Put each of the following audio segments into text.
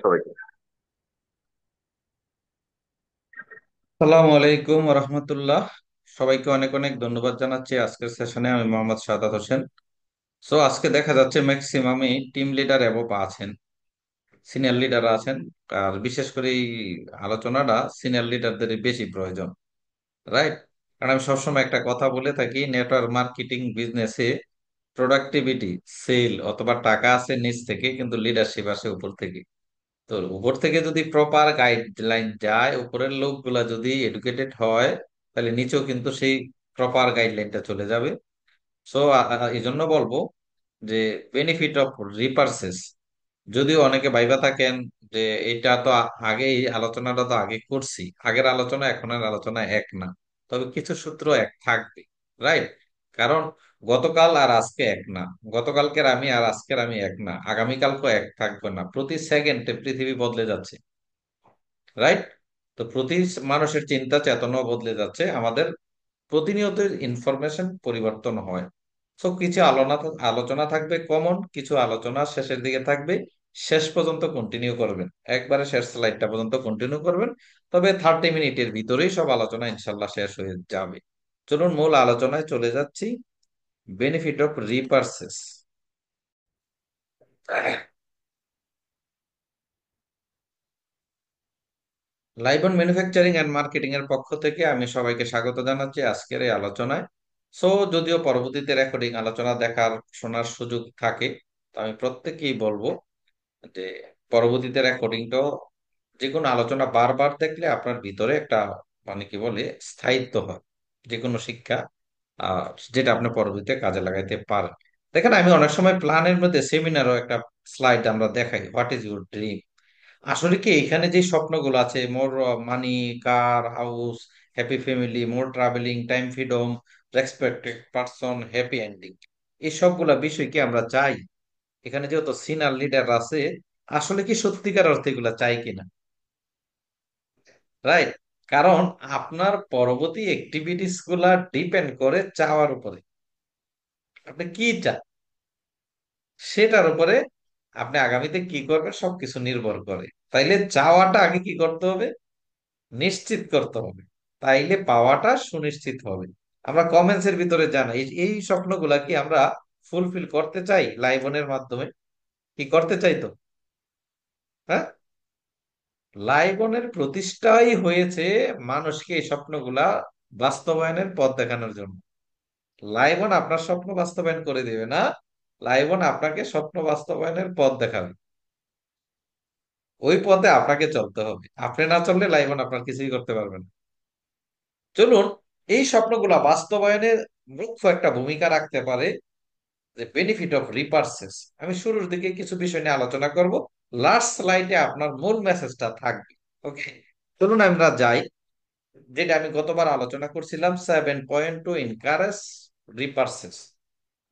সবাইকে। সালামু আলাইকুম রহমতুল্লাহ। সবাইকে অনেক অনেক ধন্যবাদ জানাচ্ছি। আজকের সেশনে আমি মোহাম্মদ সাদাত হোসেন। সো আজকে দেখা যাচ্ছে ম্যাক্সিমামই টিম লিডার এবং আছেন, সিনিয়র লিডার আছেন। আর বিশেষ করে এই আলোচনাটা সিনিয়র লিডারদের বেশি প্রয়োজন, রাইট? কারণ আমি সবসময় একটা কথা বলে থাকি, নেটওয়ার্ক মার্কেটিং বিজনেসে প্রোডাক্টিভিটি, সেল অথবা টাকা আসে নিচ থেকে, কিন্তু লিডারশিপ আসে উপর থেকে। তো উপর থেকে যদি প্রপার গাইডলাইন যায়, উপরের লোকগুলা যদি এডুকেটেড হয়, তাহলে নিচেও কিন্তু সেই প্রপার গাইডলাইনটা চলে যাবে। সো এই জন্য বলবো যে বেনিফিট অফ রিপার্সেস, যদিও অনেকে ভাইবা থাকেন যে এটা তো আগে, এই আলোচনাটা তো আগে করছি, আগের আলোচনা এখনের আলোচনা এক না, তবে কিছু সূত্র এক থাকবে, রাইট? কারণ গতকাল আর আজকে এক না, গতকালকের আমি আর আজকের আমি এক না, আগামীকালকেও এক থাকবে না। প্রতি সেকেন্ডে পৃথিবী বদলে যাচ্ছে, রাইট? তো প্রতি মানুষের চিন্তা চেতনাও বদলে যাচ্ছে, আমাদের প্রতিনিয়ত ইনফরমেশন পরিবর্তন হয়। সো কিছু আলোচনা থাকবে কমন, কিছু আলোচনা শেষের দিকে থাকবে, শেষ পর্যন্ত কন্টিনিউ করবেন, একবারে শেষ স্লাইডটা পর্যন্ত কন্টিনিউ করবেন। তবে 30 মিনিটের ভিতরেই সব আলোচনা ইনশাল্লাহ শেষ হয়ে যাবে। চলুন মূল আলোচনায় চলে যাচ্ছি। Benefit of repurchase. লাইবন ম্যানুফ্যাকচারিং এন্ড মার্কেটিং এর পক্ষ থেকে আমি সবাইকে স্বাগত জানাচ্ছি আজকের এই আলোচনায়। সো যদিও পরবর্তীতে রেকর্ডিং আলোচনা দেখার, শোনার সুযোগ থাকে, তো আমি প্রত্যেককেই বলবো যে পরবর্তীতে রেকর্ডিংটাও, যে কোনো আলোচনা বারবার দেখলে আপনার ভিতরে একটা, মানে কি বলে, স্থায়িত্ব হয়, যে কোনো শিক্ষা, আহ যেটা আপনি পরবর্তীতে কাজে লাগাইতে পারেন। দেখেন, আমি অনেক সময় প্ল্যানের মধ্যে, সেমিনারও একটা স্লাইড আমরা দেখাই, হোয়াট ইজ ইউর ড্রিম। আসলে কি এখানে যে স্বপ্নগুলো আছে, more money, car, house, happy family, more travelling, time freedom, respected person, happy ending, এই সবগুলা বিষয় কি আমরা চাই? এখানে যেহেতু সিনিয়র লিডার আছে, আসলে কি সত্যিকার অর্থে এগুলা চাই কিনা, রাইট? কারণ আপনার পরবর্তী অ্যাক্টিভিটিস গুলা ডিপেন্ড করে চাওয়ার উপরে। আপনি কি চান সেটার উপরে আপনি আগামীতে কি করবেন সবকিছু নির্ভর করে। তাইলে চাওয়াটা আগে কি করতে হবে? নিশ্চিত করতে হবে, তাইলে পাওয়াটা সুনিশ্চিত হবে। আমরা কমেন্টস এর ভিতরে জানাই, এই স্বপ্নগুলা কি আমরা ফুলফিল করতে চাই লাইভনের মাধ্যমে? কি করতে চাই তো? হ্যাঁ, লাইভনের প্রতিষ্ঠাই হয়েছে মানুষকে এই স্বপ্নগুলা বাস্তবায়নের পথ দেখানোর জন্য। লাইভন আপনার স্বপ্ন বাস্তবায়ন করে দিবে না, লাইভন আপনাকে স্বপ্ন বাস্তবায়নের পথ দেখাবে। ওই পথে আপনাকে চলতে হবে, আপনি না চললে লাইভন আপনার কিছুই করতে পারবে না। চলুন, এই স্বপ্নগুলা বাস্তবায়নে মুখ্য একটা ভূমিকা রাখতে পারে যে বেনিফিট অফ রিপার্সেস। আমি শুরুর দিকে কিছু বিষয় নিয়ে আলোচনা করব, লাস্ট স্লাইডে আপনার মূল মেসেজটা থাকবে। ওকে, চলুন আমরা যাই। যেটা আমি গতবার আলোচনা করছিলাম, 7 পয়েন্ট টু এনকারেজ রিপার্সেস,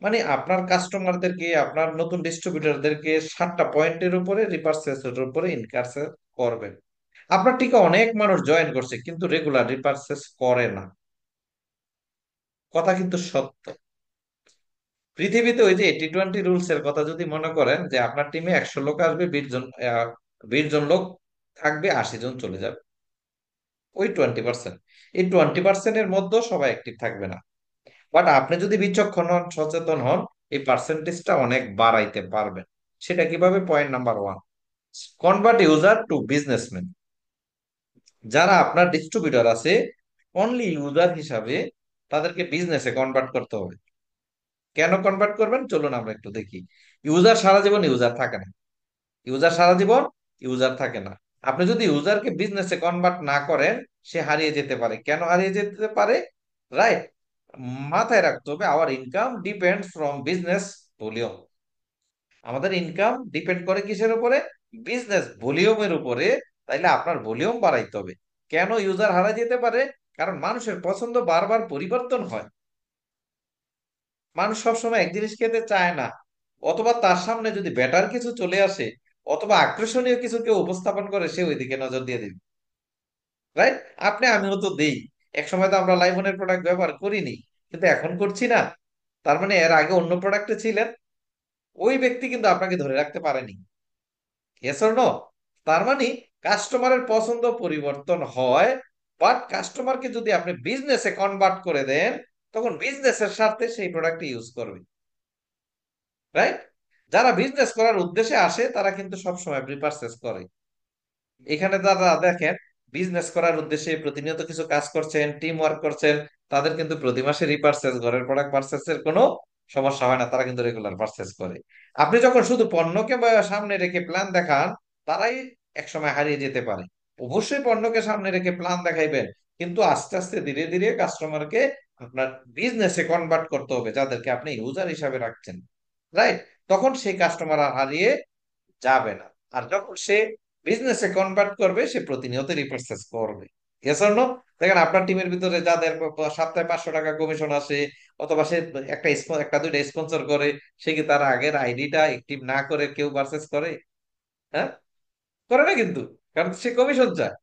মানে আপনার কাস্টমারদেরকে, আপনার নতুন ডিস্ট্রিবিউটরদেরকে 7টা পয়েন্টের উপরে, রিপার্সেসের উপরে এনকারেজ করবেন। আপনার টিকে অনেক মানুষ জয়েন করছে কিন্তু রেগুলার রিপার্সেস করে না, কথা কিন্তু সত্য। পৃথিবীতে ওই যে 80-20 রুলস এর কথা যদি মনে করেন, যে আপনার টিমে 100 লোক আসবে, 20 জন 20 জন লোক থাকবে, 80 জন চলে যাবে, ওই 20%। এই 20%-এর মধ্যেও সবাই অ্যাক্টিভ থাকবে না। বাট আপনি যদি বিচক্ষণ হন, সচেতন হন, এই পার্সেন্টেজটা অনেক বাড়াইতে পারবেন। সেটা কিভাবে? Point number 1, convert user to businessman. যারা আপনার ডিস্ট্রিবিউটর আছে, অনলি ইউজার হিসাবে তাদেরকে বিজনেসে কনভার্ট করতে হবে। কেন কনভার্ট করবেন চলুন আমরা একটু দেখি। ইউজার সারা জীবন ইউজার থাকে না, ইউজার সারা জীবন ইউজার থাকে না। আপনি যদি ইউজারকে বিজনেসে কনভার্ট না করেন, সে হারিয়ে যেতে পারে। কেন হারিয়ে যেতে পারে? রাইট, মাথায় রাখতে হবে, our income depend from business volume. আমাদের ইনকাম ডিপেন্ড করে কিসের উপরে? বিজনেস ভলিউমের উপরে। তাইলে আপনার ভলিউম বাড়াইতে হবে। কেন ইউজার হারা যেতে পারে? কারণ মানুষের পছন্দ বারবার পরিবর্তন হয়। মানুষ সবসময় এক জিনিস খেতে চায় না, অথবা তার সামনে যদি বেটার কিছু চলে আসে, অথবা আকর্ষণীয় কিছু কেউ উপস্থাপন করে, সে ওইদিকে নজর দিয়ে দিবে, রাইট? আপনি আমিও তো দেই। এক সময় তো আমরা লাইভনের প্রোডাক্ট ব্যবহার করিনি, কিন্তু এখন করছি না। তার মানে এর আগে অন্য প্রোডাক্টে ছিলেন, ওই ব্যক্তি কিন্তু আপনাকে ধরে রাখতে পারেনি। Yes or no? তার মানে কাস্টমারের পছন্দ পরিবর্তন হয়, বাট কাস্টমারকে যদি আপনি বিজনেসে কনভার্ট করে দেন, তখন বিজনেসের স্বার্থে সেই প্রোডাক্ট ইউজ করবে। রাইট? যারা বিজনেস করার উদ্দেশ্যে আসে তারা কিন্তু সবসময় প্রিপারচেজ করে। এখানে যারা দেখেন বিজনেস করার উদ্দেশ্যে প্রতিনিয়ত কিছু কাজ করছেন, টিম ওয়ার্ক করছেন, তাদের কিন্তু প্রতি মাসে রিপারচেজ, ঘরের প্রোডাক্ট পারচেসের কোনো সমস্যা হয় না, তারা কিন্তু রেগুলার পারচেস করে। আপনি যখন শুধু পণ্যকে সামনে রেখে প্ল্যান দেখান, তারাই একসময় হারিয়ে যেতে পারে। অবশ্যই পণ্যকে সামনে রেখে প্ল্যান দেখাইবেন, কিন্তু আস্তে আস্তে ধীরে ধীরে কাস্টমারকে আপনার বিজনেসে কনভার্ট করতে হবে, যাদেরকে আপনি ইউজার হিসাবে রাখছেন। রাইট? তখন সেই কাস্টমার আর হারিয়ে যাবে না। আর যখন সে বিজনেসে কনভার্ট করবে, সে প্রতিনিয়ত রিপারচেজ করবে। Yes or no? দেখেন আপনার টিমের ভিতরে যাদের সপ্তাহে 500 টাকা কমিশন আসে, অথবা সে একটা দুইটা স্পন্সর করে, সে কি তার আগের আইডিটা অ্যাক্টিভ না করে কেউ পারচেজ করে? হ্যাঁ, করে না কিন্তু, কারণ সে কমিশন চায়।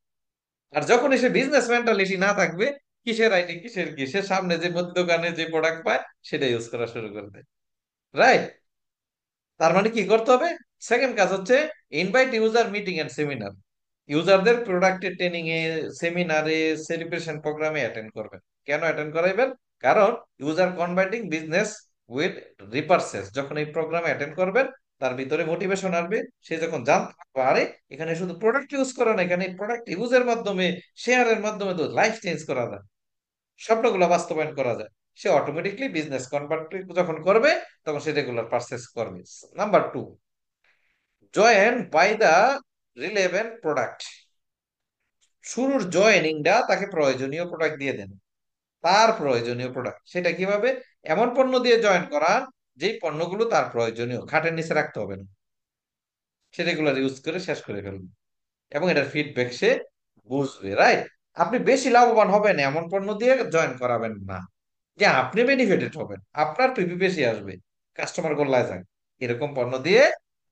আর যখন সে বিজনেস মেন্টালিটি না থাকবে, কিসের আইডি কিসের কি, সে সামনে যে মুদি দোকানে যে প্রোডাক্ট পায় সেটা ইউজ করা শুরু করে দেয়। রাইট? তার মানে কি করতে হবে? সেকেন্ড কাজ হচ্ছে invite user meeting and seminar. ইউজারদের প্রোডাক্টের ট্রেনিং এ, সেমিনারে, সেলিব্রেশন প্রোগ্রামে অ্যাটেন্ড করবেন। কেন অ্যাটেন্ড করাইবেন? কারণ ইউজার কনভার্টিং বিজনেস উইথ রিপার্সেস, যখন এই প্রোগ্রামে অ্যাটেন্ড করবেন, তার ভিতরে মোটিভেশন আসবে। সে যখন জানতে পারে এখানে শুধু প্রোডাক্ট ইউজ করা না, এখানে প্রোডাক্ট ইউজের মাধ্যমে, শেয়ারের মাধ্যমে তো লাইফ চেঞ্জ করা যায়, স্বপ্নগুলো বাস্তবায়ন করা যায়, সে অটোমেটিকলি বিজনেস কনভার্ট যখন করবে, তখন সে রেগুলার পারচেস করবে। Number two, join by the relevant product. শুরুর জয়েনিংটা তাকে প্রয়োজনীয় প্রোডাক্ট দিয়ে দেন। তার প্রয়োজনীয় প্রোডাক্ট সেটা কিভাবে? এমন পণ্য দিয়ে জয়েন করান যেই পণ্যগুলো তার প্রয়োজনীয়, খাটের নিচে রাখতে হবে না, সে রেগুলার ইউজ করে শেষ করে ফেলবে, এবং এটার ফিডব্যাক সে বুঝবে। রাইট? আপনি বেশি লাভবান হবেন এমন পণ্য দিয়ে জয়েন করাবেন না, যে আপনি বেনিফিটেড হবেন, আপনার পিপি বেশি আসবে, কাস্টমার গোল্লায় যান, এরকম পণ্য দিয়ে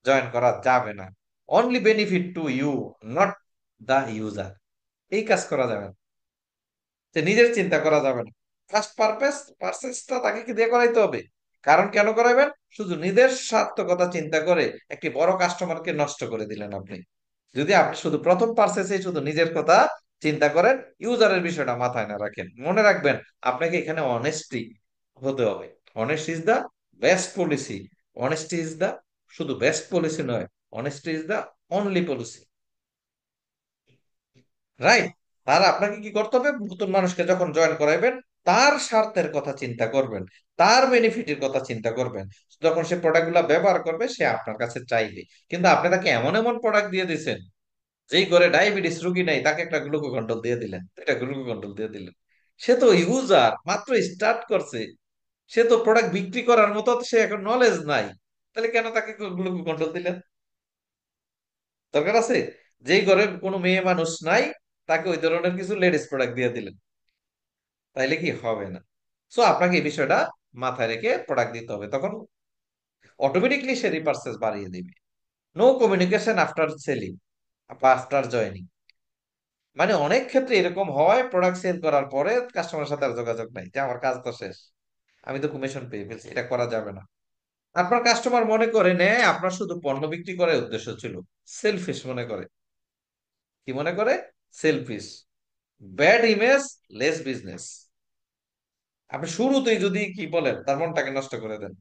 জয়েন করা যাবে না। Only benefit to you, not the user. এই কাজ করা যাবে না, যে নিজের চিন্তা করা যাবে না। ফার্স্ট পারচেসটা তাকে কি দিয়ে করাইতে হবে? কারণ কেন করাবেন? শুধু নিজের স্বার্থকতা চিন্তা করে একটি বড় কাস্টমারকে নষ্ট করে দিলেন আপনি। যদি আপনি শুধু প্রথম পারচেসে শুধু নিজের কথা চিন্তা করেন, ইউজারের বিষয়টা মাথায় না রাখেন, মনে রাখবেন আপনাকে এখানে অনেস্টি হতে হবে। Honest is the best policy. Honesty is the, শুধু বেস্ট পলিসি নয়, honesty is the only policy. Right? তার আপনাকে কি করতে হবে? নতুন মানুষকে যখন জয়েন করাইবেন, তার স্বার্থের কথা চিন্তা করবেন, তার বেনিফিটের কথা চিন্তা করবেন। যখন সে প্রোডাক্ট গুলা ব্যবহার করবে, সে আপনার কাছে চাইবে। কিন্তু আপনি তাকে এমন এমন প্রোডাক্ট দিয়ে দিচ্ছেন, যেই করে ডায়াবেটিস রোগী নাই তাকে একটা গ্লুকো কন্ট্রোল দিয়ে দিলেন, এটা গ্লুকো কন্ট্রোল দিয়ে দিলেন। সে তো ইউজার, মাত্র স্টার্ট করছে, সে তো প্রোডাক্ট বিক্রি করার মতো সে এখন নলেজ নাই, তাহলে কেন তাকে গ্লুকো কন্ট্রোল দিলেন? দরকার আছে? যেই ঘরে কোনো মেয়ে মানুষ নাই, তাকে ওই ধরনের কিছু লেডিস প্রোডাক্ট দিয়ে দিলেন, তাইলে কি হবে না? সো আপনাকে এই বিষয়টা মাথায় রেখে প্রোডাক্ট দিতে হবে, তখন অটোমেটিকলি সে রিপার্সেস বাড়িয়ে দিবে। নো কমিউনিকেশন আফটার সেলিং বা আফটার জয়নিং। মানে অনেক ক্ষেত্রে এরকম হয়, প্রোডাক্ট সেল করার পরে কাস্টমারের সাথে আর যোগাযোগ নাই, যে আমার কাজ তো শেষ, আমি তো কমিশন পেয়ে ফেলছি, এটা করা যাবে না। আপনার কাস্টমার মনে করে নেয় আপনার শুধু পণ্য বিক্রি করার উদ্দেশ্য ছিল, সেলফিশ মনে করে। কি মনে করে? Selfish. Bad image, less business. আপনি শুরুতেই যদি কি বলেন, তার মনটাকে নষ্ট করে দেন।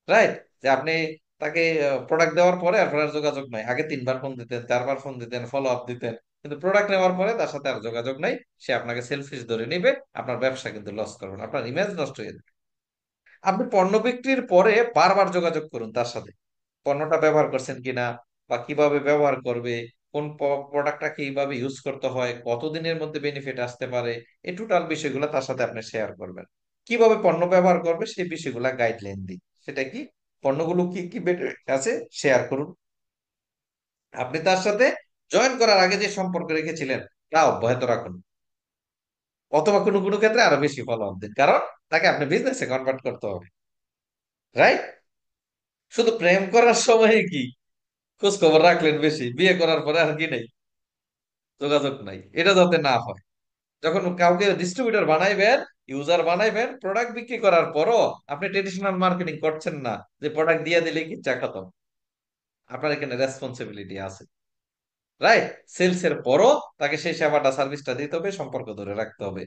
রাইট? যে আপনি তাকে প্রোডাক্ট দেওয়ার পরে আর যোগাযোগ নাই, আগে 3 বার ফোন দিতেন, 4 বার ফোন দিতেন, ফলো আপ দিতেন, কিন্তু প্রোডাক্ট নেওয়ার পরে তার সাথে আর যোগাযোগ নাই, সে আপনাকে সেলফিশ ধরে নিবে, আপনার ব্যবসা কিন্তু লস করবেন, আপনার ইমেজ নষ্ট হয়ে যাবে। আপনি পণ্য বিক্রির পরে বারবার যোগাযোগ করুন তার সাথে, পণ্যটা ব্যবহার করছেন কিনা, বা কিভাবে ব্যবহার করবে, কোন প্রোডাক্টটা কিভাবে ইউজ করতে হয়, কতদিনের মধ্যে বেনিফিট আসতে পারে, এই টোটাল বিষয়গুলো তার সাথে আপনি শেয়ার করবেন। কিভাবে পণ্য ব্যবহার করবে সেই বিষয়গুলো গাইডলাইন দিন। সেটা কি? পণ্যগুলো কি কি benefit আছে শেয়ার করুন। আপনি তার সাথে জয়েন করার আগে যে সম্পর্ক রেখেছিলেন তা অব্যাহত রাখুন, অথবা কোনো কোনো ক্ষেত্রে আরো বেশি ফলো আপ দিন, কারণ তাকে আপনি বিজনেসে কনভার্ট করতে হবে। রাইট? শুধু প্রেম করার সময় কি খোঁজ খবর রাখলেন বেশি, বিয়ে করার পরে আর কি নেই, যোগাযোগ নাই, এটা যাতে না হয়। যখন কাউকে ডিস্ট্রিবিউটর বানাইবেন, ইউজার বানাইবেন, প্রোডাক্ট বিক্রি করার পরও আপনি ট্রেডিশনাল মার্কেটিং করছেন না, যে প্রোডাক্ট দিয়ে দিলে কি চা খতম। আপনার এখানে রেসপন্সিবিলিটি আছে। রাইট? সেলস এর পরও তাকে সেই সেবাটা সার্ভিসটা দিতে হবে, সম্পর্ক ধরে রাখতে হবে।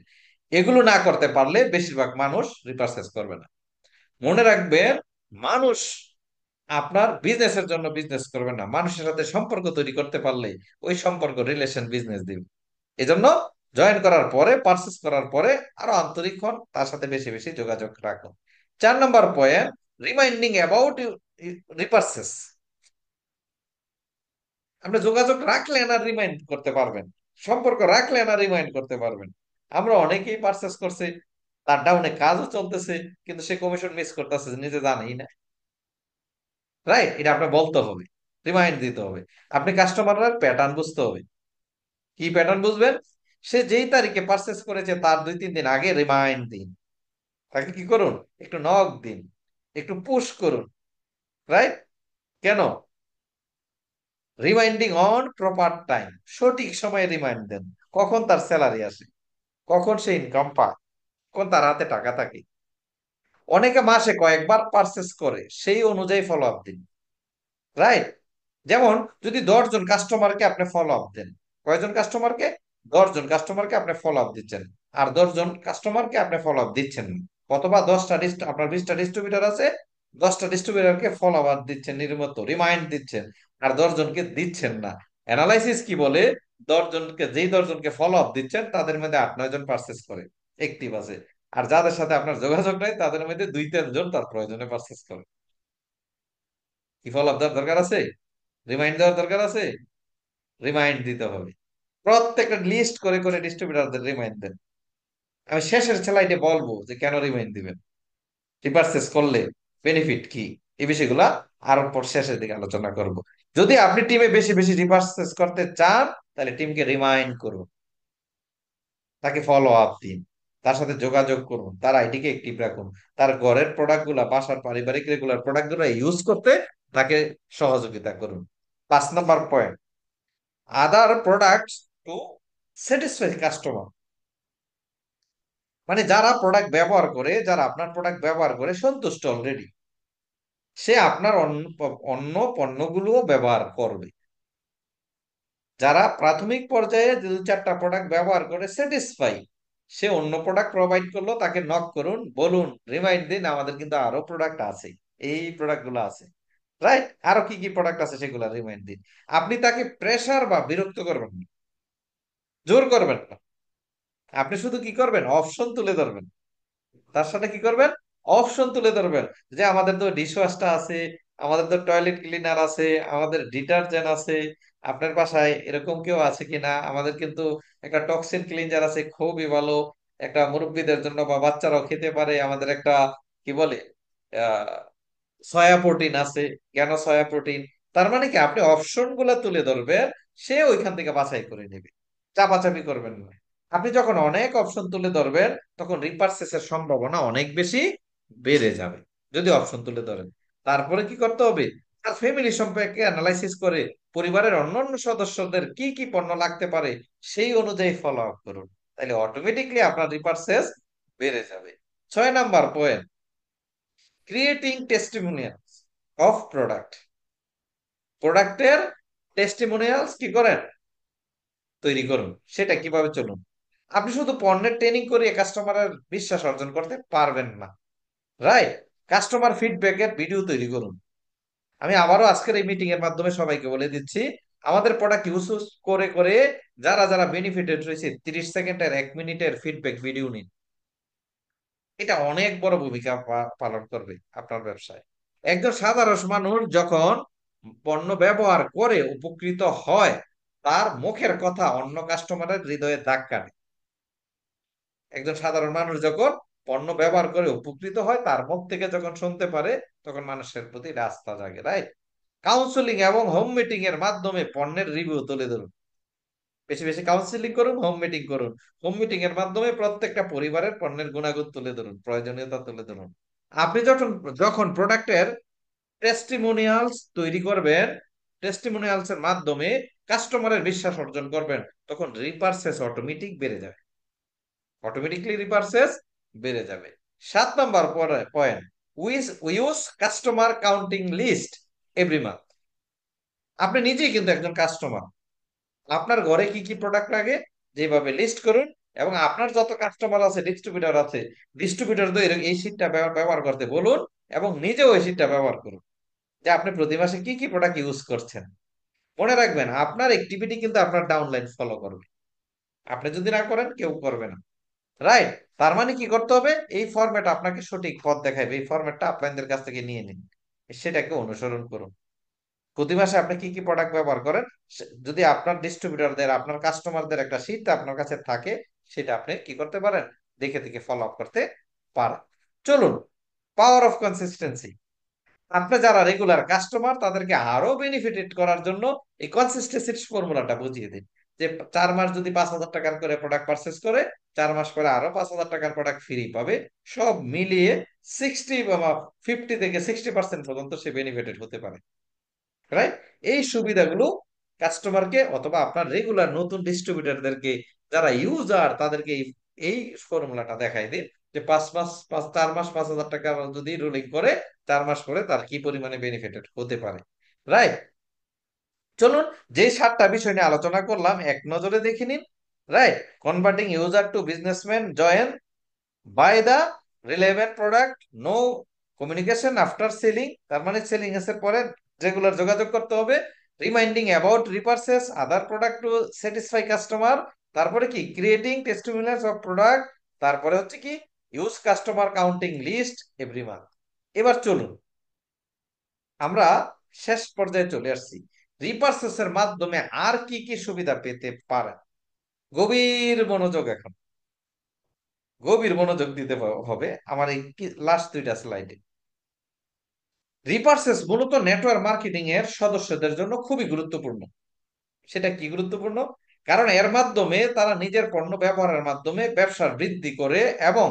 এগুলো না করতে পারলে বেশিরভাগ মানুষ রিপারচেজ করবে না। মনে রাখবেন, মানুষ আপনার বিজনেসের জন্য বিজনেস করবে না, মানুষের সাথে সম্পর্ক তৈরি করতে পারলে ওই সম্পর্ক রিলেশন বিজনেস দিবে। এজন্য জয়েন করার পরে, পারচেস করার পরে আরো আন্তরিক হন, তার সাথে বেশি বেশি যোগাযোগ রাখুন। 4 নম্বর পয়েন্ট, রিমাইন্ডিং অ্যাবাউট রিপারচেস। আপনি যোগাযোগ রাখলেন আর রিমাইন্ড করতে পারবেন, সম্পর্ক রাখলেন আর রিমাইন্ড করতে পারবেন। আমরা অনেকেই পারচেস করছে, তার ডাউনে কাজও চলতেছে, কিন্তু সে কমিশন মিস করতেছে নিজে জানেই না। রাইট? এটা আপনি বলতে হবে, রিমাইন্ড দিতে হবে। আপনি কাস্টমারের প্যাটার্ন বুঝতে হবে। কি প্যাটার্ন বুঝবেন? সে যেই তারিখে পারচেস করেছে তার 2-3 দিন আগে রিমাইন্ড দিন। তাকে কি করুন, একটু নক দিন, একটু পুশ করুন। রাইট? কেন? রিমাইন্ডিং অন প্রপার টাইম, সঠিক সময়ে রিমাইন্ড দেন। কখন তার স্যালারি আসে, কখন সে ইনকাম পায়, কখন তার হাতে টাকা থাকে। অনেকে মাসে কয়েকবার পারচেস করে, সেই অনুযায়ী ফলো আপ দিন। রাইট? যেমন যদি 10 জন কাস্টমারকে আপনি ফলো আপ দেন, কয়জন কাস্টমারকে? 10 জন কাস্টমারকে আপনি ফলো আপ দিচ্ছেন, আর 10 জন কাস্টমারকে আপনি ফলো আপ দিচ্ছেন না। অথবা আপনার 20টা ডিস্ট্রিবিউটার আছে, 10টা ডিস্ট্রিবিউটারকে ফলো আপ দিচ্ছেন নিয়মিত, রিমাইন্ড দিচ্ছেন, আর 10 জনকে দিচ্ছেন না। অ্যানালাইসিস কি বলে? 10 জনকে ফলো আপ দিচ্ছেন তাদের মধ্যে 8-9 জন পার্সেস করে, অ্যাক্টিভ আছে। আর যাদের সাথে আপনার যোগাযোগ নাই তাদের মধ্যে 2-3 জন তার প্রয়োজনে পার্সেস করে। কি ফলো আপ দেওয়ার দরকার আছে? রিমাইন্ড দেওয়ার দরকার আছে? রিমাইন্ড দিতে হবে। প্রত্যেকটা লিস্ট করে করে ডিস্ট্রিবিউটারদের রিমাইন্ড দেন। আমি শেষের স্লাইডে বলবো যে কেন রিমাইন্ড দিবেন, রিপারচেস করলে বেনিফিট কি, এই বিষয়গুলা আরো পর শেষের দিকে আলোচনা করব। যদি আপনি টিমে বেশি বেশি রিপারচেস করতে চান, তাহলে টিমকে রিমাইন্ড করুন, তাকে ফলো আপ দিন, তার সাথে যোগাযোগ করুন, তার আইডিকে অ্যাক্টিভ রাখুন, তার ঘরের প্রোডাক্ট গুলা, বাসার পারিবারিক রেগুলার প্রোডাক্ট গুলা ইউজ করতে তাকে সহযোগিতা করুন। 5 নম্বর point, other products to satisfy customer. মানে যারা প্রোডাক্ট ব্যবহার করে, যারা আপনার প্রোডাক্ট ব্যবহার করে সন্তুষ্ট অলরেডি, সে আপনার অন্য অন্য পণ্যগুলোও ব্যবহার করবে। যারা প্রাথমিক পর্যায়ে 2-4টা প্রোডাক্ট ব্যবহার করে স্যাটিসফাই, সে অন্য প্রোডাক্ট প্রোভাইড করলো, তাকে নক করুন, বলুন, রিমাইন্ড দিন আমাদের কিন্তু আরো প্রোডাক্ট আছে, এই প্রোডাক্ট গুলো আছে। রাইট? আরো কি কি প্রোডাক্ট আছে সেগুলো রিমাইন্ড দিন। আপনি তাকে প্রেসার বা বিরক্ত করবেন না, জোর করবেন না। আপনি শুধু কি করবেন, অপশন তুলে ধরবেন। তার সাথে কি করবেন, অপশন তুলে ধরবেন, যে আমাদের তো ডিশওয়াশটা আছে, আমাদের তো টয়লেট ক্লিনার আছে, আমাদের ডিটারজেন্ট আছে, আপনার বাসায় এরকম কেউ আছে কিনা, আমাদের কিন্তু একটা টক্সিন ক্লিনজার আছে, খুবই ভালো, একটা মুরব্বীদের জন্য বা বাচ্চারাও খেতে পারে, আমাদের একটা কি বলে আহ সয়া প্রোটিন আছে, কেন সয়া প্রোটিন। তার মানে কি, আপনি অপশন গুলা তুলে ধরবেন, সে ওইখান থেকে বাছাই করে নেবে, চাপাচাপি করবেন না। আপনি যখন অনেক অপশন তুলে ধরবেন, তখন রিপার্সেসের সম্ভাবনা অনেক বেশি বেড়ে যাবে, যদি অপশন তুলে ধরেন। তারপরে কি করতে হবে, তার ফ্যামিলি সম্পর্কে অ্যানালাইসিস করে পরিবারের অন্যান্য সদস্যদের কি কি পণ্য লাগতে পারে সেই অনুযায়ী ফলো আপ করুন, তাহলে অটোমেটিকলি আপনার রিপার্সেস বেড়ে যাবে। 6 নম্বর point, creating testimonials of product. প্রোডাক্টের টেস্টিমোনিয়ালস কি করেন, তৈরি করুন। সেটা কিভাবে চলুন, আপনি শুধু পণ্যের ট্রেনিং করে কাস্টমারের বিশ্বাস অর্জন করতে পারবেন না। রাইট? কাস্টমার ফিডব্যাকের ভিডিও তৈরি করুন। আমি আবারও আজকের এই মিটিং এর মাধ্যমে সবাইকে বলে দিচ্ছি, আমাদের প্রোডাক্ট ইউজ করে করে যারা যারা বেনিফিটেড হয়েছে, 30 সেকেন্ডের 1 মিনিটের ফিডব্যাক ভিডিও নিন। এটা অনেক বড় ভূমিকা পালন করবে আপনার ব্যবসায়। একজন সাধারণ মানুষ যখন পণ্য ব্যবহার করে উপকৃত হয়, তার মুখের কথা অন্য কাস্টমারের হৃদয়ে দাগ কাটে। একজন সাধারণ মানুষ যখন পণ্য ব্যবহার করে উপকৃত হয়, তার মুখ থেকে যখন শুনতে পারে, তখন মানুষের প্রতি আস্থা জাগে। রাইট? কাউন্সেলিং এবং হোম মিটিং এর মাধ্যমে পণ্যের রিভিউ তুলে ধরুন। বেশি বেশি কাউন্সিলিং করুন, হোম মিটিং করুন। হোম মিটিং এর মাধ্যমে প্রত্যেকটা পরিবারের পণ্যের গুণাগুণ তুলে ধরুন, প্রয়োজনীয়তা তুলে ধরুন। আপনি যখন যখন প্রোডাক্টের টেস্টিমোনিয়ালস তৈরি করবেন, টেস্টিমোনিয়ালস এর মাধ্যমে কাস্টমারের বিশ্বাস অর্জন করবেন, তখন রিপারচেস অটোমেটিক বেড়ে যাবে, অটোমেটিকলি রিপারচেস বেড়ে যাবে। 7 নম্বর point, use customer counting list every month. আপনি নিজেই কিন্তু একজন কাস্টমার, আপনার ঘরে কি কি প্রোডাক্ট লাগে যেভাবে লিস্ট করুন, এবং আপনার যত কাস্টমার আছে, ডিস্ট্রিবিউটর আছে, ডিস্ট্রিবিউটরদের এই শীটটা ব্যবহার করতে বলুন, এবং নিজেও এই শীটটা ব্যবহার করুন, যে আপনি প্রতি মাসে কি কি প্রোডাক্ট ইউজ করছেন। মনে রাখবেন, আপনার অ্যাক্টিভিটি কিন্তু আপনার ডাউনলাইন ফলো করবে। আপনি যদি না করেন, কেউ করবে না। রাইট? তার মানে কি করতে হবে, এই ফরম্যাট আপনাকে সঠিক পথ দেখাবে, এই ফরম্যাটটা আপনাদের কাছ থেকে নিয়ে নিন, সেটাকে অনুসরণ করুন। প্রতি মাসে আপনি কি কি প্রোডাক্ট ব্যবহার করেন, যদি আপনার ডিস্ট্রিবিউটরদের, আপনার কাস্টমারদের একটা শীট আপনার কাছে থাকে, সেটা আপনি কি করতে পারেন, দেখে দেখে ফলো আপ করতে পারেন। চলুন, পাওয়ার অফ কনসিস্টেন্সি। আপনি যারা রেগুলার কাস্টমার, তাদেরকে আরো বেনিফিটেড করার জন্য এই কনসিস্টেন্সির ফর্মুলাটা বুঝিয়ে দিন, যে 4 মাস যদি 5,000 টাকার করে প্রোডাক্ট পারচেস করে, 4 মাস পরে আরো 5,000 টাকার প্রোডাক্ট ফ্রি পাবে। সব মিলিয়ে 50 থেকে 60% পর্যন্ত সে বেনিফিটেড হতে পারে। রাইট? এই সুবিধাগুলো কাস্টমারকে অথবা আপনার রেগুলার নতুন ডিস্ট্রিবিউটরদেরকে, যারা ইউজার, তাদেরকে এই এই ফর্মুলাটা দেখাই দিন, যে 5 মাস 4 মাস 5,000 টাকা যদি রুলিং করে, 4 মাস পরে তার কি পরিমাণে বেনিফিটেড হতে পারে। রাইট? চলুন, যে 7টা বিষয় নিয়ে আলোচনা করলাম এক নজরে দেখে নিন। Right? Converting user to businessman join, by the relevant product, no communication after selling, তার মানে সেলিং এর পরে রেগুলার যোগাযোগ করতে হবে, reminding about repurchase other product to satisfy customer, তারপরে কি ক্রিয়েটিং টেস্টিমোনিয়ালস অফ প্রোডাক্ট, তারপরে হচ্ছে কি use customer counting list every month. এবার চলুন, আমরা শেষ পর্যায়ে চলে আসছি। রিপারচেসের মাধ্যমে আর কি কি সুবিধা পেতে পারেন? গভীর মনোযোগ এখন, গভীর মনোযোগ দিতে হবে আমার এই লাস্ট 2টা স্লাইডে। রিপারচেস মূলত নেটওয়ার্ক মার্কেটিং এর সদস্যদের জন্য খুবই গুরুত্বপূর্ণ। সেটা কি গুরুত্বপূর্ণ? কারণ এর মাধ্যমে তারা নিজের পণ্য ব্যবহারের মাধ্যমে ব্যবসার বৃদ্ধি করে, এবং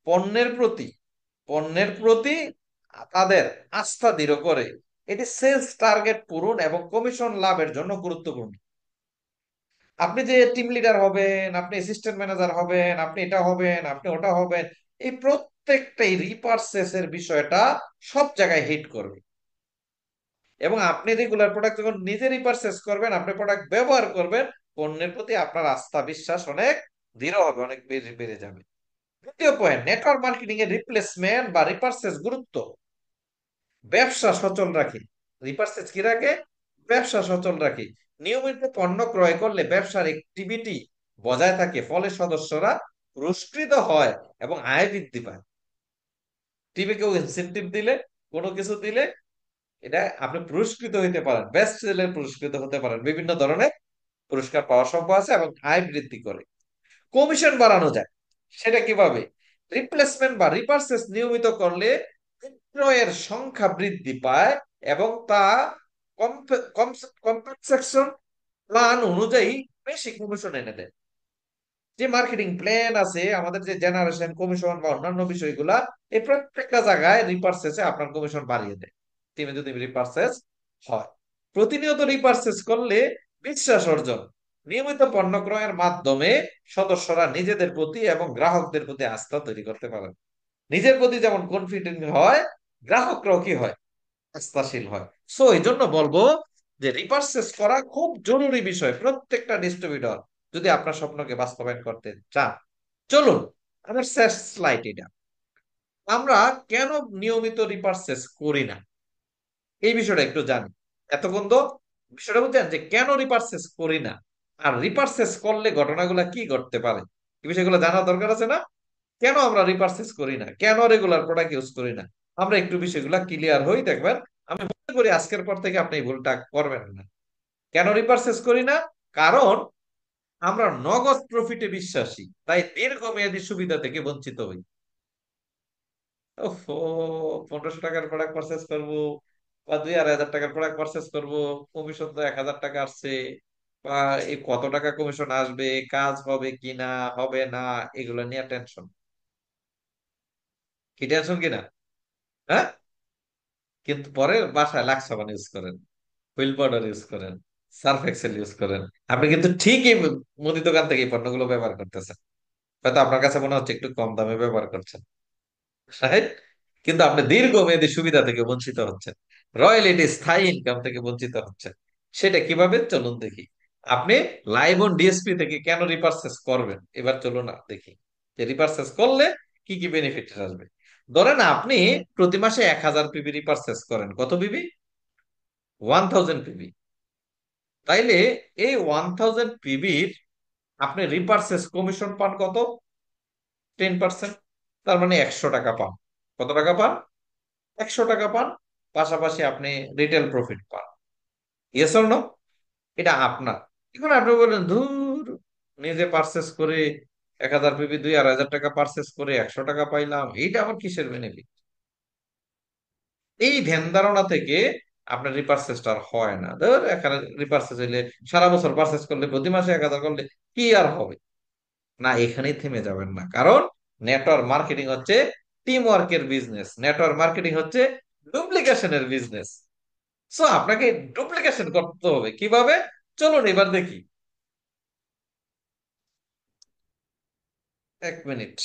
পণ্যের প্রতি পণ্যের প্রতি তাদের আস্থা দৃঢ় করে। এটি সেলস টার্গেট পূরণ এবং কমিশন লাভের জন্য গুরুত্বপূর্ণ। আপনি যে টিম লিডার হবেন, আপনি অ্যাসিস্ট্যান্ট ম্যানেজার হবেন, আপনি এটা হবেন, আপনি ওটা হবেন, এই প্রত্যেকটাই রিপারচেস এর বিষয়টা সব জায়গায় হিট করবে। এবং আপনি রেগুলার প্রোডাক্ট যখন নিজে রিপারচেস করবেন, আপনি প্রোডাক্ট ব্যবহার করবেন, পণ্যের প্রতি আপনার আস্থা বিশ্বাস অনেক দৃঢ় হবে, অনেক বেড়ে বেড়ে যাবে। দ্বিতীয় পয়েন্ট, নেটওয়ার্ক মার্কেটিং এর রিপ্লেসমেন্ট বা রিপারচেস গুরুত্ব। ব্যবসা সচল রাখে। রিপারচেস কি রাখে? ব্যবসা সচল রাখে। নিয়মিত পণ্য ক্রয় করলে ব্যবসার অ্যাক্টিভিটি বজায় থাকে, ফলে সদস্যরা পুরস্কৃত হয় এবং আয় বৃদ্ধি পায়। টিমে কেউ ইনসেনটিভ দিলে, কোনো কিছু দিলে, এটা আপনি পুরস্কৃত হইতে পারেন, বেস্ট সেলের পুরস্কৃত হতে পারেন, বিভিন্ন ধরনের পুরস্কার পাওয়ার সম্ভব আছে, এবং আয় বৃদ্ধি করে। কমিশন বাড়ানো যায়। সেটা কিভাবে? রিপ্লেসমেন্ট বা রিপারচেস নিয়মিত করলে বিক্রয়ের সংখ্যা বৃদ্ধি পায়, এবং তা কম্পেনসেশন প্ল্যান অনুযায়ী বেশি কমিশন এনে দেয়। যে মার্কেটিং প্ল্যান আছে আমাদের, যে জেনারেশন কমিশন বা অন্যান্য বিষয়গুলা, এই প্রত্যেকটা জায়গায় রিপারচেসে আপনার কমিশন বাড়িয়ে দেয়, টিমে যদি রিপারচেস হয়। প্রতিনিয়ত রিপারচেস করলে বিশ্বাস অর্জন। নিয়মিত পণ্য ক্রয়ের মাধ্যমে সদস্যরা নিজেদের প্রতি এবং গ্রাহকদের প্রতি আস্থা তৈরি করতে পারেন। নিজের প্রতি যেমন কনফিডেন্ট হয়, গ্রাহকরাও কি হয়, আস্থাশীল হয়। সো এই জন্য বলবো যে রিপারচেস করা খুব জরুরি বিষয় প্রত্যেকটা ডিস্ট্রিবিউটর, যদি আপনার স্বপ্নকে বাস্তবায়ন করতে চান। চলুন, আমার শেষ স্লাইড এটা। আমরা কেন নিয়মিত রিপারচেস করি না, এই বিষয়টা একটু জানি। এতক্ষণ তো বিষয়টা বুঝছেন যে কেন রিপারচেস করি না, আর রিপারচেস করলে ঘটনাগুলো কি ঘটতে পারে, এই বিষয়গুলো জানা দরকার আছে না? কেন আমরা রিপারচেস করি না, কেন রেগুলার প্রোডাক্ট ইউজ করি না, আমরা একটু বিষয়গুলো ক্লিয়ার হই, দেখবেন আমি মনে করি আজকের পর থেকে আপনি এই ভুলটা করবেন না। কেন রিপারচেস করি না? কারণ আমরা নগদ প্রফিটে বিশ্বাসী, তাই দীর্ঘমেয়াদী সুবিধা থেকে বঞ্চিত হই। ওফো, 1,500 টাকার প্রোডাক্ট পারচেস করবো, বা 2,000-2,500 টাকার প্রোডাক্ট পারচেস করবো, কমিশন তো 1,000 টাকা আসছে, বা এই কত টাকা কমিশন আসবে, কাজ হবে কিনা, হবে না, এগুলো নিয়ে টেনশন। কি টেনশন কিনা? হ্যাঁ? কিন্তু পরে বাসায় লাক্স সাবান ইউজ করেন, হুইল পাউডার ইউজ করেন, সার্ফ এক্সেল ইউজ করেন, আপনি কিন্তু ঠিকই মুদি দোকান থেকে এই পণ্যগুলো ব্যবহার করতেছেন। হয়তো আপনার কাছে মনে হচ্ছে একটু কম দামে ব্যবহার করছেন, রাইট? কিন্তু আপনি দীর্ঘমেয়াদী সুবিধা থেকে বঞ্চিত হচ্ছেন, রয়্যালিটি, স্থায়ী ইনকাম থেকে বঞ্চিত হচ্ছেন। সেটা কিভাবে, চলুন দেখি। আপনি লাইভ অন ডিএসপি থেকে কেন রিপারচেস করবেন, এবার চলো না দেখি যে রিপারচেস করলে কি কি বেনিফিট আসবে। ধরেন আপনি প্রতি মাসে 1000 পিবি রিপারচেস করেন, কত পিবি? 1000 পিবি। তাইলে এই 1000 পিবির আপনি রিপারচেস কমিশন পান কত? 10%। তার মানে 100 টাকা পান। কত টাকা পান? 100 টাকা পান। পাশাপাশি আপনি রিটেল প্রফিট পান। Yes or no? এটা আপনার। এখন আপনি বলেন ধুর, নিজে পারচেস করে 1000 পিবি 2-2500 টাকা পারচেস করে 100 টাকা পাইলাম, এইটা আবার কিসের বেনিফিট? এই ধ্যান ধারণা থেকে আপনার রিপারচেসটা আর হয় না। ধর এখানে রিপারচেস হইলে সারা বছর পারচেস করলে প্রতি মাসে 1000 করলে কি আর হবে? না, এখানেই থেমে যাবেন না, কারণ নেটওয়ার্ক মার্কেটিং হচ্ছে টিম ওয়ার্কের বিজনেস, নেটওয়ার্ক মার্কেটিং হচ্ছে ডুপ্লিকেশনের বিজনেস। সো আপনাকে ডুপ্লিকেশন করতে হবে কিভাবে? চলুন এবার দেখি। 1 মিনিট।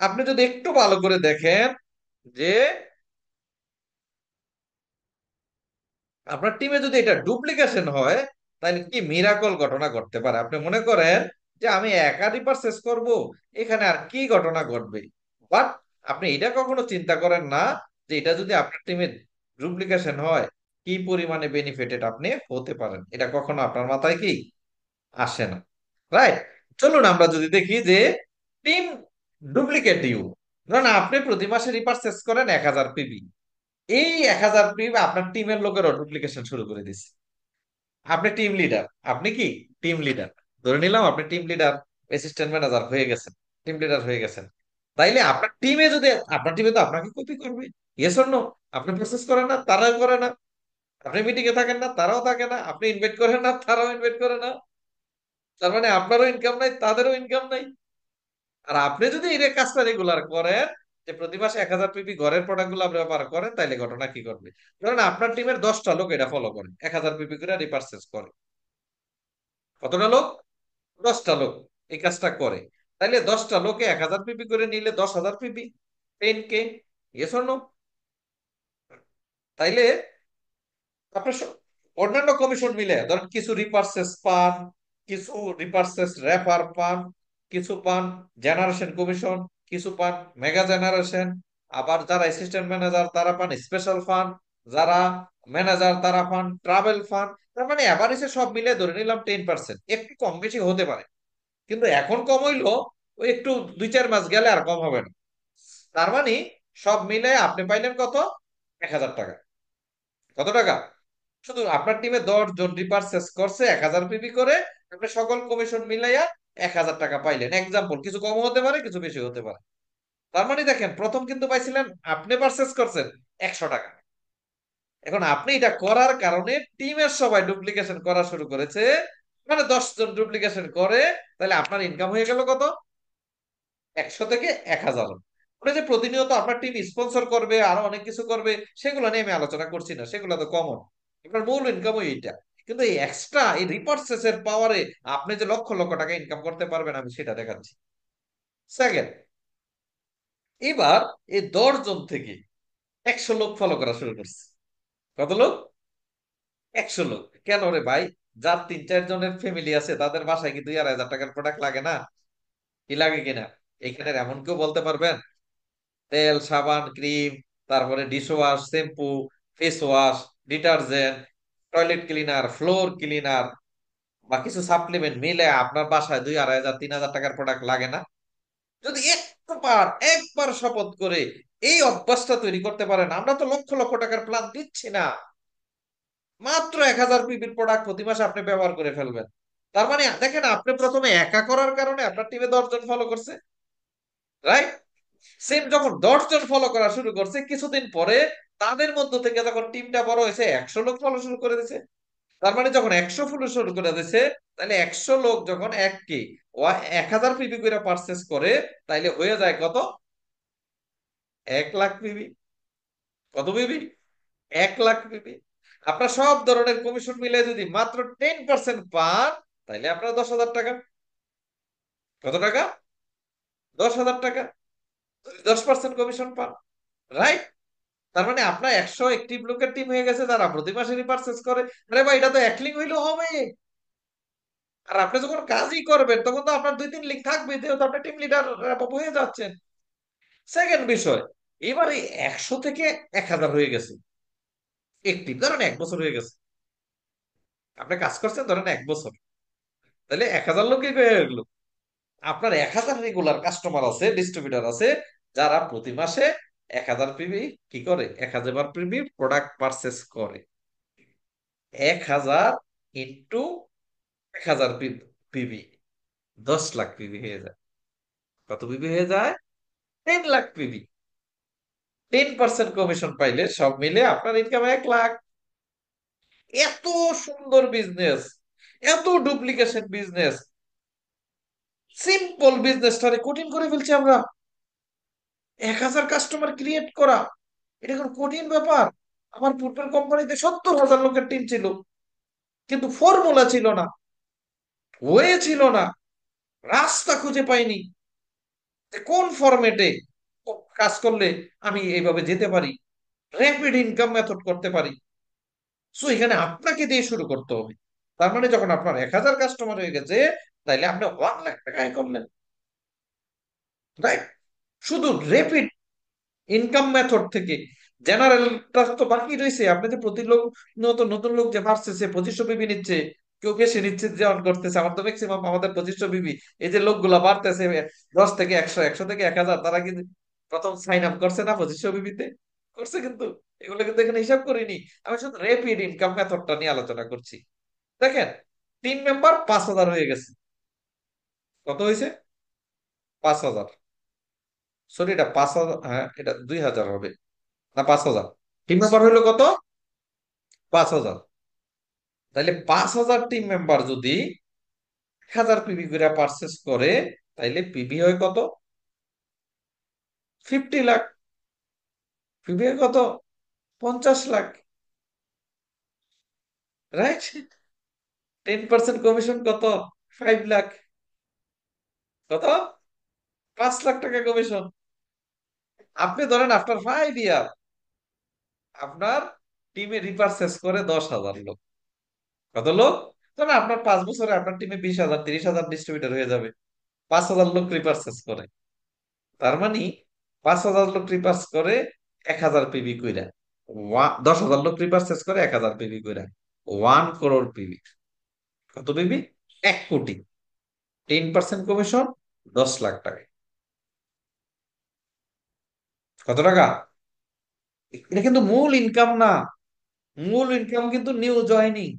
আপনি যদি একটু ভালো করে দেখেন যে আপনার টিমে যদি এটা ডুপ্লিকেশন হয়, তাহলে কি মিরাকল ঘটনা ঘটতে পারে। আপনি মনে করেন যে আমি একা রিপারচেস করব, এখানে আর কি ঘটনা ঘটবে। বাট আপনি এটা কখনো চিন্তা করেন না যে এটা যদি আপনার টিমে ডুপ্লিকেশন হয় কি পরিমাণে বেনিফিটেড আপনি হতে পারেন, এটা কখনো আপনার মাথায় কি আসে না। রাইট? চলুন আমরা যদি দেখি যে টিম ডুপ্লিকেট ইউ, ধরুন আপনি প্রতি মাসে রিপারচেস করেন 1000 পিবি। এই 1000 পিবি আপনার টিমের লোকেরও ডুপ্লিকেশন শুরু করে দিচ্ছে। আপনি টিম লিডার, আপনি কি টিম লিডার, ধরে নিলাম আপনি টিম লিডার, অ্যাসিস্ট্যান্ট ম্যানেজার হয়ে গেছেন, টিম লিডার হয়ে গেছেন। তাইলে আপনার টিমে যদি, আপনার টিমে তো আপনাকে কপি করবে। Yes or no? আপনি প্রসেস করেন না, তারাও করে না। আপনি মিটিং এ থাকেন না, তারাও থাকে না। আপনি ইনভাইট করেন না, তারাও ইনভাইট করে না। তার মানে আপনারও ইনকাম নাই, তাদেরও ইনকাম নাই। আর আপনি যদি এই কাজটা রেগুলার করেন, যে প্রতি মাসে 1000 পিবি ঘরের প্রোডাক্ট গুলো আপনি ব্যবহার করেন, তাইলে ঘটনা কি করবে? ধরেন আপনার টিমের 10টা লোক এটা ফলো করে, 1000 পিবি করে রিপারচেস করে। কতটা লোক? 10টা লোক এই কাজটা করে। তাইলে 10টা লোকে 1000 পিবি করে নিলে 10,000 PB, 10K। Yes or no? তাইলে আপনার অন্যান্য কমিশন মিলে ধরেন কিছু রিপারচেস পান, কিছু রিপারচেস রেফার পান, কিছু পান জেনারেশন কমিশন, কিছু পান মেগা জেনারেশন। আবার যারা অ্যাসিস্ট্যান্ট ম্যানেজার তারা পান স্পেশাল ফান্ড, যারা ম্যানেজার তারা পান ট্রাভেল ফান্ড। তার মানে এভারেজে সব মিলে ধরে নিলাম 10%, একটু কম বেশি হতে পারে। কিন্তু এখন কম হইলো, ওই একটু 2-4 মাস গেলে আর কম হবে না। তার মানে সব মিলে আপনি পাইলেন কত? 1000 টাকা। কত টাকা? শুধু আপনার টিমে 10 জন রিপারচেস করছে 1000 পিবি করে, আপনি সকল কমিশন মিলাইয়া 1000 টাকা পাইলেন। এক্সাম্পল, কিছু কম হতে পারে, কিছু বেশি হতে পারে। তার মানে দেখেন প্রথম কিন্তু পাইছিলেন, আপনি পারচেস করছেন 100 টাকা। এখন আপনি এটা করার কারণে টিমের সবাই ডুপ্লিকেশন করা শুরু করেছে, মানে 10 জন ডুপ্লিকেশন করে। তাহলে আপনার ইনকাম হয়ে গেল কত? 100 থেকে 1000। ওটা যে প্রতিনিয়ত আপনার টিম স্পন্সর করবে, আরো অনেক কিছু করবে, সেগুলো নিয়ে আমি আলোচনা করছি না, সেগুলো তো কমন। আপনার মূল ইনকাম এইটা। কিন্তু এই এক্সট্রা এই রিপার্সেস এর পাওয়ারে আপনি যে লক্ষ লক্ষ টাকা ইনকাম করতে পারবেন, আমি সেটা দেখাচ্ছি। সেকেন্ড, এবার এই 10 জন থেকে 100 লোক ফলো করা শুরু করছে। কত লোক? 100 লোক। কেন রে ভাই? যার 3-4 জনের ফ্যামিলি আছে তাদের বাসায় কি 2-2500 টাকার প্রোডাক্ট লাগে না? কি লাগে কিনা? এখানে এমন কেউ বলতে পারবেন তেল, সাবান, ক্রিম, তারপরে dish wash, shampoo, face wash, detergent, toilet cleaner, floor cleaner বা কিছু সাপ্লিমেন্ট মিলে আপনার বাসায় 2-2500, 3000 টাকার প্রোডাক্ট লাগে না? যদি একবার একবার শপথ করে এই অভ্যাসটা তৈরি করতে পারেন, আমরা তো লক্ষ লক্ষ টাকার প্ল্যান দিচ্ছি না, মাত্র 1000 পিবির প্রোডাক্ট প্রতি মাসে আপনি ব্যবহার করে ফেলবেন। তার মানে দেখেন আপনি প্রথমে একা করার কারণে আপনার টিমে 10 জন ফলো করছে। রাইট? সেম যখন 10 জন ফলো করা শুরু করছে, কিছুদিন পরে তাদের মধ্য থেকে যখন টিমটা বড় হয়েছে 100 লোক ফলো শুরু করে দিছে। তার মানে যখন 100 ফলো শুরু করে দিছে, তাহলে 100 লোক যখন 1000 পিবি করে পারচেস করে, তাইলে হয়ে যায় কত? 1 লাখ পিবি। কত পিবি? 1 লাখ পিবি। আপনার সব ধরনের কমিশন মিলে যদি মাত্র 10% পান, তাইলে আপনার 10,000 টাকা। কত টাকা? 10,000 টাকা। 10% কমিশন পান। রাইট? তার মানে আপনার 100 লোকের টিম হয়ে গেছে যারা প্রতি মাসে রিপারচেস করে। আরে ভাই, এটা তো এক লিঙ্ক হইলেও হবে। আর আপনি যখন কাজই করবেন তখন তো আপনার 2-3 লিঙ্ক থাকবে, যেহেতু আপনি টিম লিডার হয়ে যাচ্ছেন। সেকেন্ড বিষয়, এবার এই 100 থেকে 1000 হয়ে গেছে একটিভ, ধরেন 1 বছর হয়ে গেছে, আপনি কাজ করছেন ধরেন 1 বছর, তাহলে 1000 লোক কি হয়ে গেল? আপনার 1000 রেগুলার কাস্টমার আছে, ডিস্ট্রিবিউটর আছে, যারা প্রতি মাসে 1000 পিবি কি করে, 1000 পিবি প্রোডাক্ট পারচেস করে। 1000 × 1000 পিবি 10 লাখ পিবি হয়ে যায়। কত পিবি হয়ে যায়? 10 লাখ পিবি। 10% কমিশন পাইলে সব মিলে আপনার ইনকাম 1 লাখ। এত সুন্দর বিজনেস, এত ডুপ্লিকেশন বিজনেস, সিম্পল বিজনেসটারে কঠিন করে ফেলছি আমরা। 1000 কাস্টমার ক্রিয়েট করা, এটা কোনো কঠিন ব্যাপার? আমার পূর্বের কোম্পানিতে 70,000 লোকের টিম ছিল, কিন্তু ফর্মুলা ছিল না, ওয়ে ছিল না, রাস্তা খুঁজে পাইনি যে কোন ফরম্যাটে কাজ করলে আমি এইভাবে যেতে পারি, র্যাপিড ইনকাম মেথড করতে পারি। সো এখানে আপনাকে দিয়ে শুরু করতে হবে। তার মানে যখন আপনার 1000 কাস্টমার হয়ে গেছে, তাইলে আপনি 1 লাখ টাকা আয় করলেন, রাইট? শুধু র্যাপিড ইনকাম মেথড থেকে। জেনারেলটা তো বাকি রয়েছে, আপনি যে প্রতি লোক নতুন নতুন লোক যে বাড়তেছে, 2500 পিবি নিচ্ছে, কেউ বেশি নিচ্ছে, জন করতেছে, আমার তো ম্যাক্সিমাম আমাদের 2500 পিবি। এই যে লোকগুলা বাড়তেছে 10 থেকে 100, 100 থেকে 1000, তারা কিন্তু প্রথম সাইন আপ করছে না 2500 পিবিতে? করছে কিন্তু। এগুলো কিন্তু এখানে হিসাব করিনি। আমি শুধু র্যাপিড ইনকাম মেথডটা নিয়ে আলোচনা করছি। দেখেন, টিম মেম্বার 5000 হয়ে গেছে। কত হয়েছে? 5000। সরি, এটা 5000, হ্যাঁ এটা 2000 হবে, না 5000। টিম মেম্বার হইলো কত? 5000। তাহলে 5000 টিম মেম্বার যদি 1000 পিবি করে পারচেস করে, তাইলে পিবি হয় কত? 50 লাখ। পিবি হয় কত? 50 লাখ। রাইট? 10% কমিশন কত? 5 লাখ। কত? 5 লাখ টাকা কমিশন। আপনি ধরেন আফটার 5 ইয়ার আপনার টিমে রিপারচেস করে 10,000 লোক। কত লোক? ধরেন আপনার 5 বছরে আপনার টিমে 20,000, 30,000 ডিস্ট্রিবিউটর হয়ে যাবে। 5,000 লোক রিপারচেস করে। তার মানে 5,000 লোক রিপার্স করে 1,000 পিবি কইরা, 10,000 লোক রিপার্সেস করে 1,000 পিবি কইরা, 1 crore পিবি। কত পিবি? 1 কোটি। 10% কমিশন, 10 লাখ টাকা। কত টাকা? এটা কিন্তু মূল ইনকাম না। মূল ইনকাম কিন্তু নিউ জয়নিং।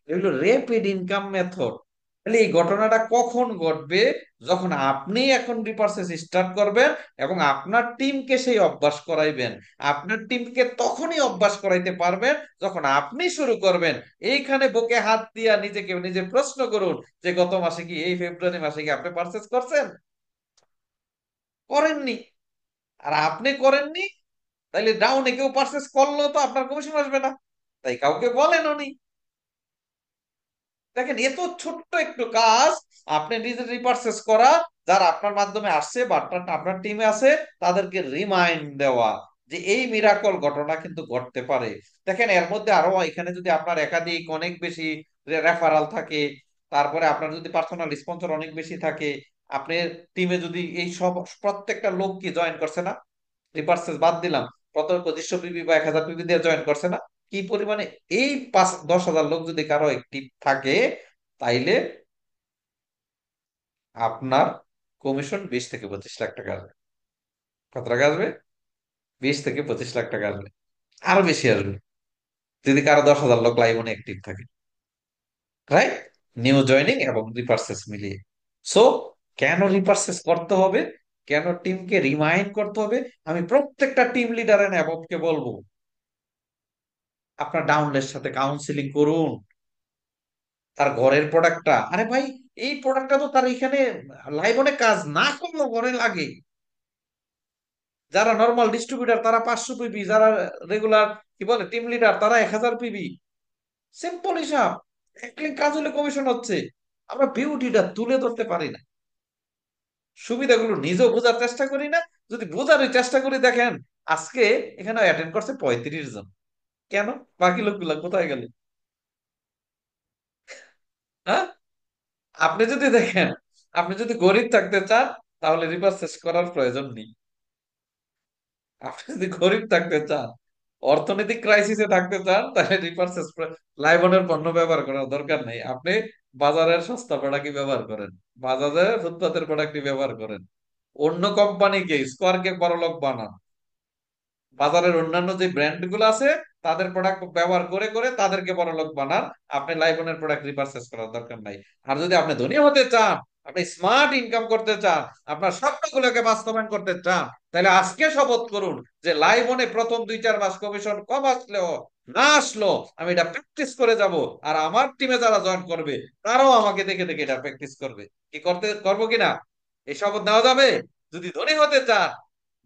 এগুলো র্যাপিড ইনকাম মেথড। তাহলে এই ঘটনাটা কখন ঘটবে? যখন আপনি এখন রিপার্সেস স্টার্ট করবেন এবং আপনার টিমকে সেই অভ্যাস করাইবেন। আপনার টিমকে তখনই অভ্যাস করাইতে পারবেন যখন আপনি শুরু করবেন। এইখানে বুকে হাত দিয়া নিজেকে নিজে প্রশ্ন করুন যে গত মাসে কি, এই ফেব্রুয়ারি মাসে কি আপনি পারচেস করছেন? করেননি। আর আপনি করেননি, তাইলে ডাউনে কেউ পারচেস করলো তো আপনার কমিশন আসবে না, তাই কাউকে বলেন উনি। দেখেন, এত ছোট্ট একটু কাজ, আপনি নিজে রিপারচেস করা, যারা আপনার মাধ্যমে আসছে বা আপনার টিমে আছে, তাদেরকে রিমাইন্ড দেওয়া যে এই মিরাকল ঘটনা কিন্তু ঘটতে পারে। দেখেন, এর মধ্যে আরো এখানে যদি আপনার একাধিক অনেক বেশি রেফারাল থাকে, তারপরে আপনার যদি পার্সোনাল স্পন্সর অনেক বেশি থাকে, আপনার টিমে যদি এই সব প্রত্যেকটা লোক কি জয়েন করছে না, রিপার্সেস বাদ দিলাম, প্রথমে 2500 পিবি বা 1000 পিবি দিয়ে জয়েন করছে না, কি পরিমাণে এই 10,000 লোক যদি কারো একটিভ থাকে, তাইলে আপনার কমিশন 20 থেকে 25 লাখ টাকা আসবে। কত টাকা আসবে? 20 থেকে 25 লাখ টাকা আসবে। আরো বেশি আসবে যদি কারো 10,000 লোক লাইভ অ্যাক্টিভ থাকে। রাইট? নিউ জয়নিং এবং রিপার্সেস মিলিয়ে। সো কেন রিপার্সেস করতে হবে, কেন টিমকে রিমাইন্ড করতে হবে? আমি প্রত্যেকটা টিম লিডার এন্ড অ্যাবভকে বলবো, আপনার ডাউনলের সাথে কাউন্সিলিং করুন। তার ঘরের প্রোডাক্টটা, আরে ভাই, এই প্রোডাক্টটা তো তার এখানে লাইভনে কাজ না করলেও ঘরে লাগে। যারা নর্মাল ডিস্ট্রিবিউটার তারা 500 পিবি, যারা রেগুলার কি বলে টিম লিডার তারা 1,000 পিবি। সিম্পল হিসাব। এক লিঙ্ক কাজ হলে কমিশন হচ্ছে। আমরা বিউটিটা তুলে ধরতে পারি না, সুবিধাগুলো নিজেও বোঝার চেষ্টা করি না। যদি বোঝার চেষ্টা করি, দেখেন আজকে এখানে অ্যাটেন্ড করছে 35 জন। কেন? বাকি লোকগুলা কোথায় গেল? হ্যাঁ, আপনি যদি দেখেন, আপনি যদি গরিব থাকতে চান তাহলে রিপারচেস করার প্রয়োজন নেই। আপনি যদি গরিব থাকতে চান, অর্থনৈতিক ক্রাইসিসে থাকতে চান, তাহলে রিপারচেস, লাইবনের পণ্য ব্যবহার করার দরকার নেই। আপনি বাজারের সস্তা প্রোডাক্টই ব্যবহার করেন, বাজারে ফুটপাতের প্রোডাক্টই ব্যবহার করেন। অন্য কোম্পানিকে, স্কোয়ারকে বড়লোক বানান, বাজারের অন্যান্য যে ব্র্যান্ড গুলো আছে তাদের প্রোডাক্ট ব্যবহার করে করে তাদেরকে বড়লোক বানান। আপনি লাইবনের প্রোডাক্ট রিপারচেস করার দরকার নাই। আর যদি আপনি ধনী হতে চান, আপনি স্মার্ট ইনকাম করতে চান, আপনার স্বপ্নগুলোকে বাস্তবায়ন করতে চান, তাহলে আজকে শপথ করুন যে লাইবনে প্রথম 2-4 মাস কমিশন কম আসলেও, না আসলো, আমি এটা প্র্যাকটিস করে যাব। আর আমার টিমে যারা জয়েন করবে তারাও আমাকে দেখে দেখে এটা প্র্যাকটিস করবে। কি করতে করবো কিনা? এই শপথ নেওয়া যাবে? যদি ধনী হতে চান,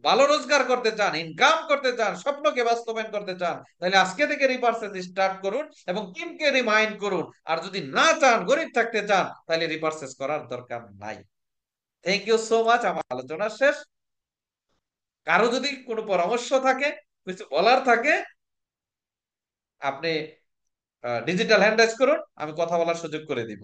ভালো রোজগার করতে চান, ইনকাম করতে চান, স্বপ্নকে বাস্তবায়ন করতে চান, তাহলে আজকে থেকে রিপার্সেস স্টার্ট করুন এবং টিমকে রিমাইন্ড করুন। আর যদি না চান, গরিব থাকতে চান, তাহলে রিপার্সেস করার দরকার নাই। Thank you so much. আমার আলোচনা শেষ। কারো যদি কোনো পরামর্শ থাকে, কিছু বলার থাকে, আপনি ডিজিটাল হ্যান্ড রাইজ করুন, আমি কথা বলার সুযোগ করে দিব।